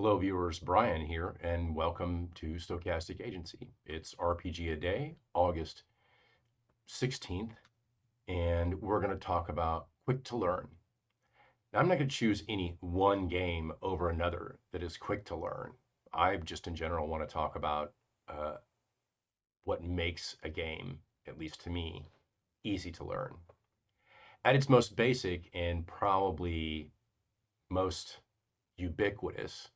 Hello, viewers. Brian here, and welcome to Stochastic Agency. It's RPG a Day, August 16th, and we're going to talk about quick to learn. Now, I'm not going to choose any one game over another that is quick to learn. I just, in general, want to talk about uh, what makes a game, at least to me, easy to learn. At its most basic and probably most ubiquitous,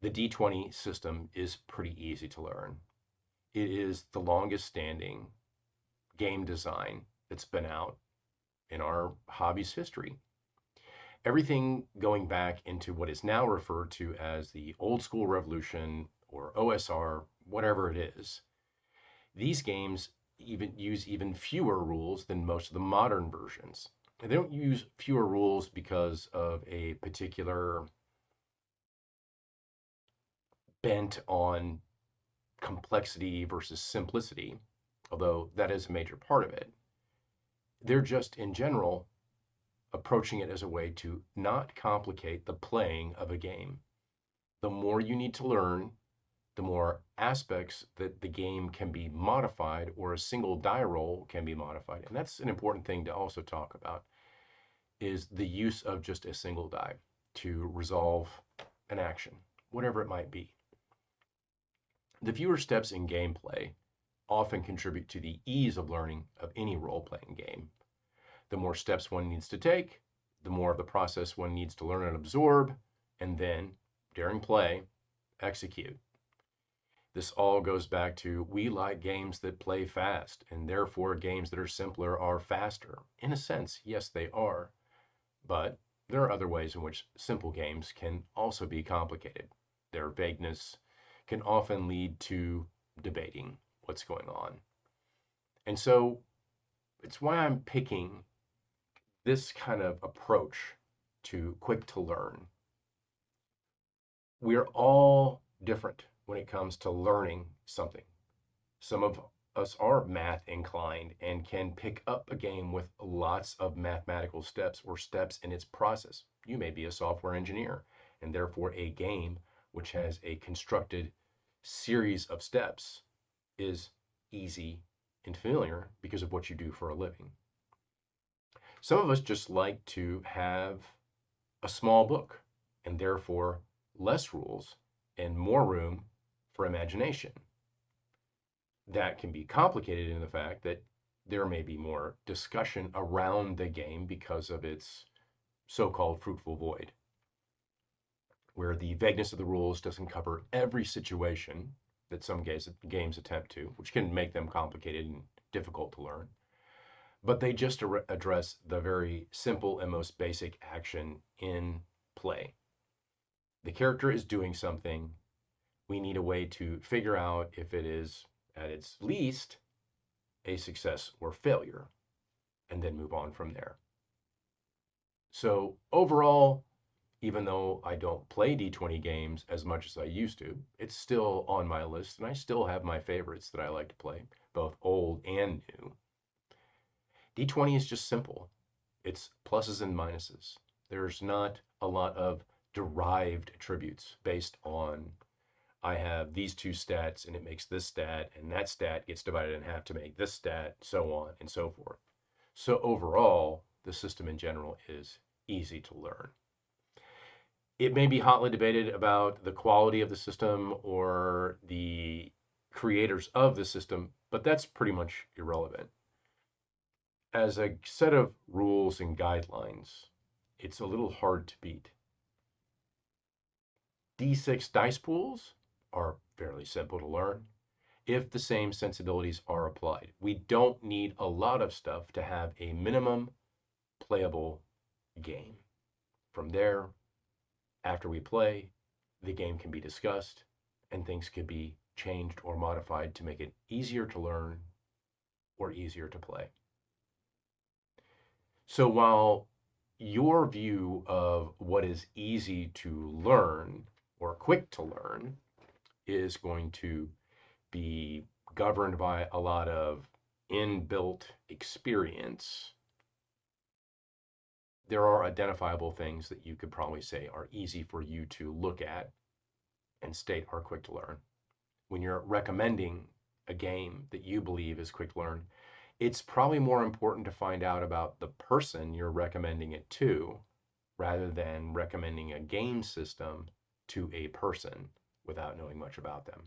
the D20 system is pretty easy to learn. It is the longest standing game design that's been out in our hobby's history. Everything going back into what is now referred to as the old school revolution or OSR, whatever it is. These games even use even fewer rules than most of the modern versions. And they don't use fewer rules because of a particular bent on complexity versus simplicity, although that is a major part of it. They're just in general approaching it as a way to not complicate the playing of a game. The more you need to learn, the more aspects that the game can be modified or a single die roll can be modified. And that's an important thing to also talk about is the use of just a single die to resolve an action, whatever it might be. The fewer steps in gameplay often contribute to the ease of learning of any role-playing game. The more steps one needs to take, the more of the process one needs to learn and absorb, and then, during play, execute. This all goes back to we like games that play fast, and therefore games that are simpler are faster. In a sense, yes, they are, but there are other ways in which simple games can also be complicated. Their vagueness can often lead to debating what's going on. And so it's why I'm picking this kind of approach to quick to learn. We're all different when it comes to learning something. Some of us are math inclined and can pick up a game with lots of mathematical steps or steps in its process. You may be a software engineer, and therefore a game which has a constructed series of steps is easy and familiar because of what you do for a living. Some of us just like to have a small book and therefore less rules and more room for imagination. That can be complicated in the fact that there may be more discussion around the game because of its so-called fruitful void, where the vagueness of the rules doesn't cover every situation that some games attempt to, which can make them complicated and difficult to learn. But they just address the very simple and most basic action in play. The character is doing something. We need a way to figure out if it is, at its least, a success or failure, and then move on from there. So overall, even though I don't play D20 games as much as I used to, it's still on my list, and I still have my favorites that I like to play, both old and new. D20 is just simple. It's pluses and minuses. There's not a lot of derived attributes based on I have these two stats and it makes this stat, and that stat gets divided in half to make this stat, so on and so forth. So overall, the system in general is easy to learn. It may be hotly debated about the quality of the system or the creators of the system, but that's pretty much irrelevant. As a set of rules and guidelines, it's a little hard to beat. D6 dice pools are fairly simple to learn if the same sensibilities are applied. We don't need a lot of stuff to have a minimum playable game. From there, after we play, the game can be discussed and things can be changed or modified to make it easier to learn or easier to play. So while your view of what is easy to learn or quick to learn is going to be governed by a lot of inbuilt experience, there are identifiable things that you could probably say are easy for you to look at and state are quick to learn. When you're recommending a game that you believe is quick to learn, it's probably more important to find out about the person you're recommending it to rather than recommending a game system to a person without knowing much about them.